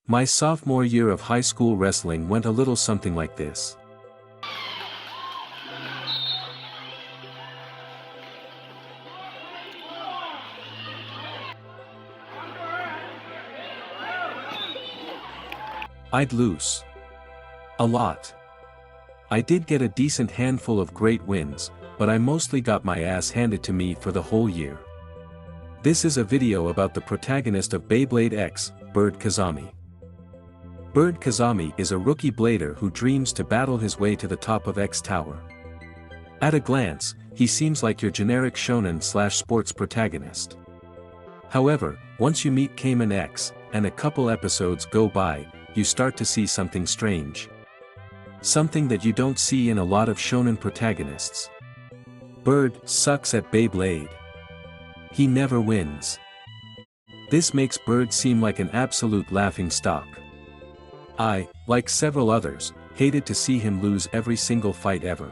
My sophomore year of high school wrestling went a little something like this. I'd lose. A lot. I did get a decent handful of great wins, but I mostly got my ass handed to me for the whole year. This is a video about the protagonist of Beyblade X, Bird Kazami. Bird Kazami is a rookie blader who dreams to battle his way to the top of X Tower. At a glance, he seems like your generic shonen/sports protagonist. However, once you meet Cayman X, and a couple episodes go by, you start to see something strange. Something that you don't see in a lot of shonen protagonists. Bird sucks at Beyblade. He never wins. This makes Bird seem like an absolute laughingstock. I, like several others, hated to see him lose every single fight ever.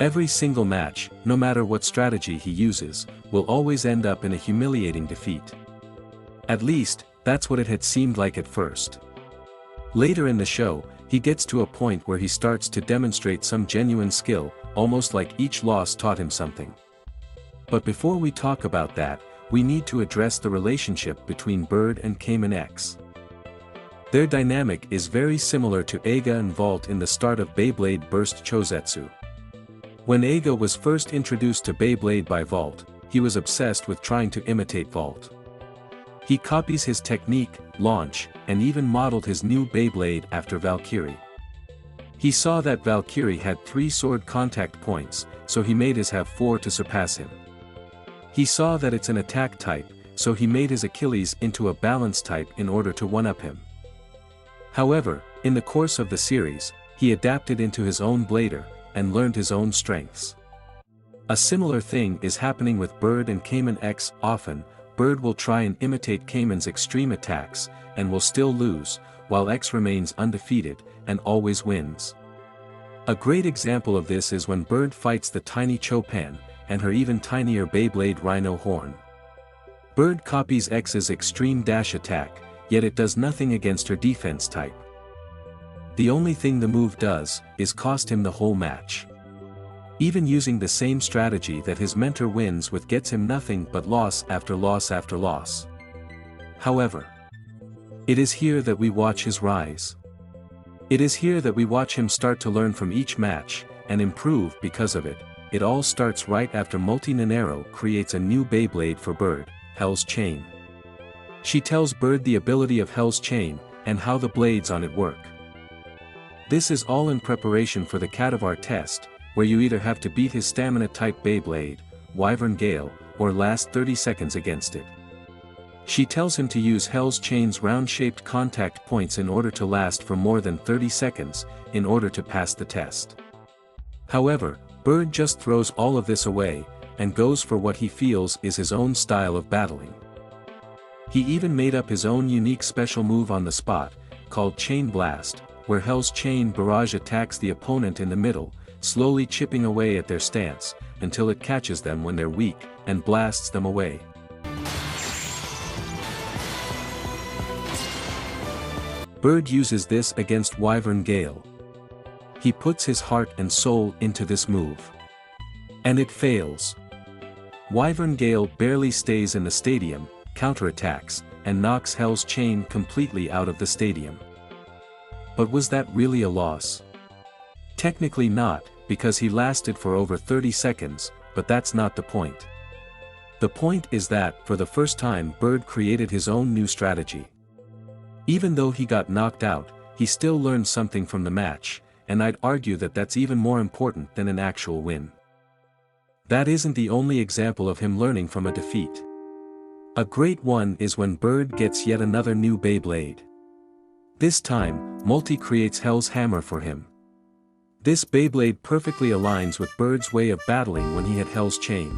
Every single match, no matter what strategy he uses, will always end up in a humiliating defeat. At least, that's what it had seemed like at first. Later in the show, he gets to a point where he starts to demonstrate some genuine skill, almost like each loss taught him something. But before we talk about that, we need to address the relationship between Bird and Cayman X. Their dynamic is very similar to Eiga and Vault in the start of Beyblade Burst Chosetsu. When Eiga was first introduced to Beyblade by Vault, he was obsessed with trying to imitate Vault. He copies his technique, launch, and even modeled his new Beyblade after Valkyrie. He saw that Valkyrie had 3 sword contact points, so he made his have 4 to surpass him. He saw that it's an attack type, so he made his Achilles into a balance type in order to one-up him. However, in the course of the series, he adapted into his own blader, and learned his own strengths. A similar thing is happening with Bird and Cayman X. Often, Bird will try and imitate Cayman's extreme attacks, and will still lose, while X remains undefeated, and always wins. A great example of this is when Bird fights the tiny Chopin, and her even tinier Beyblade Rhino Horn. Bird copies X's extreme dash attack, yet it does nothing against her defense type. The only thing the move does, is cost him the whole match. Even using the same strategy that his mentor wins with gets him nothing but loss after loss after loss. However, it is here that we watch his rise. It is here that we watch him start to learn from each match, and improve because of it. It all starts right after Multi Nanero creates a new Beyblade for Bird, Hell's Chain. She tells Bird the ability of Hell's Chain, and how the blades on it work. This is all in preparation for the Cadavar test, where you either have to beat his stamina-type Beyblade, Wyvern Gale, or last 30 seconds against it. She tells him to use Hell's Chain's round-shaped contact points in order to last for more than 30 seconds, in order to pass the test. However, Bird just throws all of this away, and goes for what he feels is his own style of battling. He even made up his own unique special move on the spot, called Chain Blast, where Hell's Chain barrage attacks the opponent in the middle, slowly chipping away at their stance, until it catches them when they're weak, and blasts them away. Bird uses this against Wyvern Gale. He puts his heart and soul into this move. And it fails. Wyvern Gale barely stays in the stadium, counterattacks, and knocks Hell's Chain completely out of the stadium. But was that really a loss? Technically not, because he lasted for over 30 seconds, but that's not the point. The point is that, for the first time, Bird created his own new strategy. Even though he got knocked out, he still learned something from the match, and I'd argue that that's even more important than an actual win. That isn't the only example of him learning from a defeat. A great one is when Bird gets yet another new Beyblade. This time, Multi creates Hell's Hammer for him. This Beyblade perfectly aligns with Bird's way of battling when he had Hell's Chain.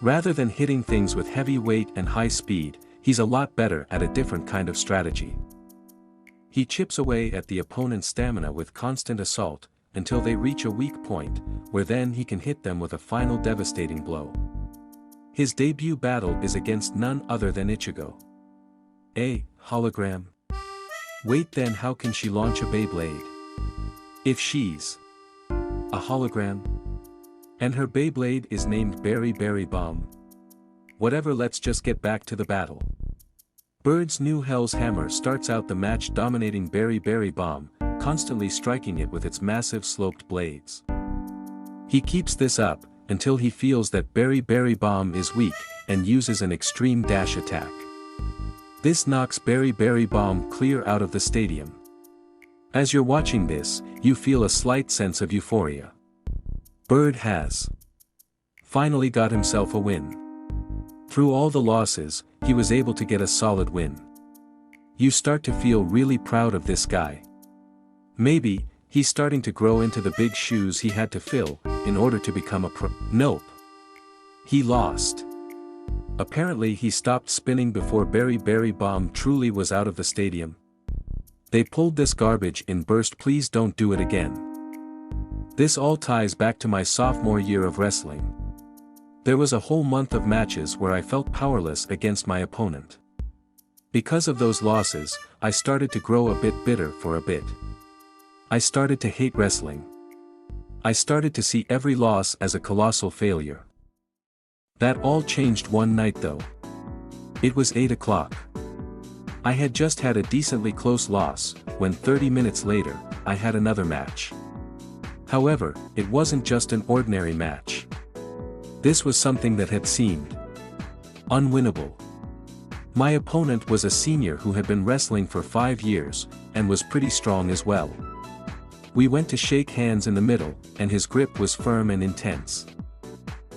Rather than hitting things with heavy weight and high speed, he's a lot better at a different kind of strategy. He chips away at the opponent's stamina with constant assault, until they reach a weak point, where then he can hit them with a final devastating blow. His debut battle is against none other than Ichigo. A hologram. Wait, then how can she launch a Beyblade? If she's a hologram? And her Beyblade is named Berry Bomb? Whatever, let's just get back to the battle. Bird's new Hell's Hammer starts out the match dominating Berry Bomb, constantly striking it with its massive sloped blades. He keeps this up, until he feels that Berry Bomb is weak, and uses an extreme dash attack. This knocks Berry Bomb clear out of the stadium. As you're watching this, you feel a slight sense of euphoria. Bird has finally got himself a win. Through all the losses, he was able to get a solid win. You start to feel really proud of this guy. Maybe, he's starting to grow into the big shoes he had to fill, in order to become a pro. Nope. He lost. Apparently he stopped spinning before Berry Bomb truly was out of the stadium. They pulled this garbage in burst. Please don't do it again. This all ties back to my sophomore year of wrestling. There was a whole month of matches where I felt powerless against my opponent. Because of those losses, I started to grow a bit bitter for a bit. I started to hate wrestling. I started to see every loss as a colossal failure. That all changed one night though. It was 8 o'clock. I had just had a decently close loss, when 30 minutes later, I had another match. However, it wasn't just an ordinary match. This was something that had seemed unwinnable. My opponent was a senior who had been wrestling for 5 years, and was pretty strong as well. We went to shake hands in the middle, and his grip was firm and intense.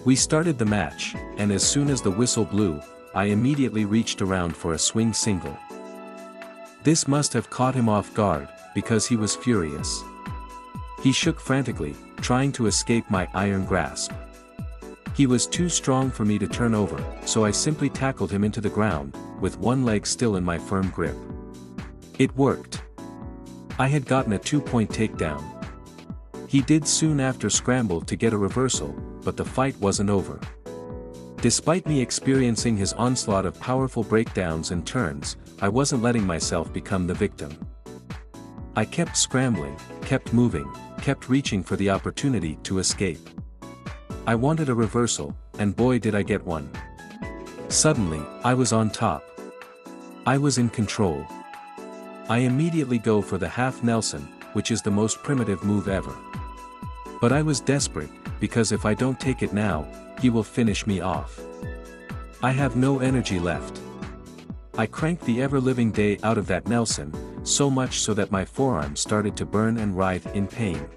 We started the match, and as soon as the whistle blew, I immediately reached around for a swing single. This must have caught him off guard, because he was furious. He shook frantically, trying to escape my iron grasp. He was too strong for me to turn over, so I simply tackled him into the ground, with one leg still in my firm grip. It worked. I had gotten a 2-point takedown. He did soon after scramble to get a reversal, but the fight wasn't over. Despite me experiencing his onslaught of powerful breakdowns and turns, I wasn't letting myself become the victim. I kept scrambling, kept moving, kept reaching for the opportunity to escape. I wanted a reversal, and boy did I get one. Suddenly, I was on top. I was in control. I immediately go for the half Nelson, which is the most primitive move ever. But I was desperate, because if I don't take it now, he will finish me off. I have no energy left. I cranked the ever-living day out of that Nelson, so much so that my forearm started to burn and writhe in pain.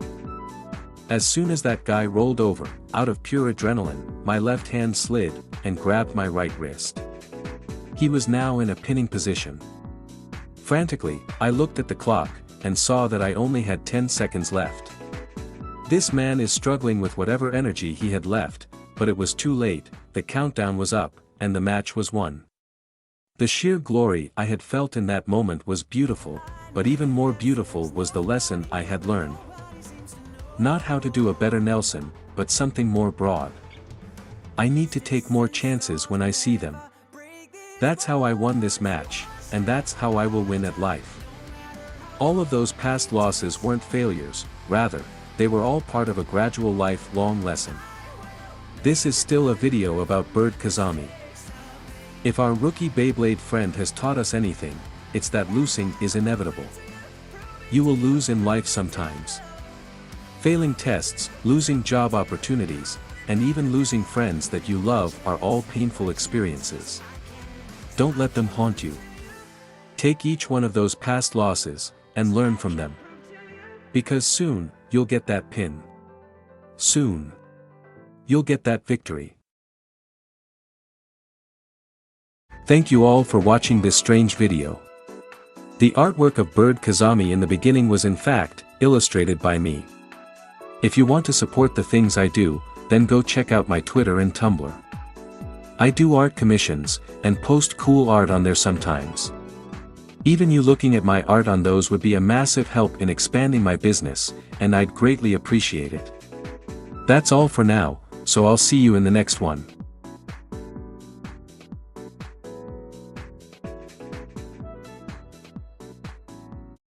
As soon as that guy rolled over, out of pure adrenaline, my left hand slid, and grabbed my right wrist. He was now in a pinning position. Frantically, I looked at the clock, and saw that I only had 10 seconds left. This man is struggling with whatever energy he had left, but it was too late, the countdown was up, and the match was won. The sheer glory I had felt in that moment was beautiful, but even more beautiful was the lesson I had learned. Not how to do a better Nelson, but something more broad. I need to take more chances when I see them. That's how I won this match, and that's how I will win at life. All of those past losses weren't failures, rather, they were all part of a gradual lifelong lesson. This is still a video about Bird Kazami. If our rookie Beyblade friend has taught us anything, it's that losing is inevitable. You will lose in life sometimes. Failing tests, losing job opportunities, and even losing friends that you love are all painful experiences. Don't let them haunt you. Take each one of those past losses, and learn from them. Because soon, you'll get that pin. Soon, you'll get that victory. Thank you all for watching this strange video. The artwork of Bird Kazami in the beginning was in fact, illustrated by me. If you want to support the things I do, then go check out my Twitter and Tumblr. I do art commissions, and post cool art on there sometimes. Even you looking at my art on those would be a massive help in expanding my business, and I'd greatly appreciate it. That's all for now, so I'll see you in the next one.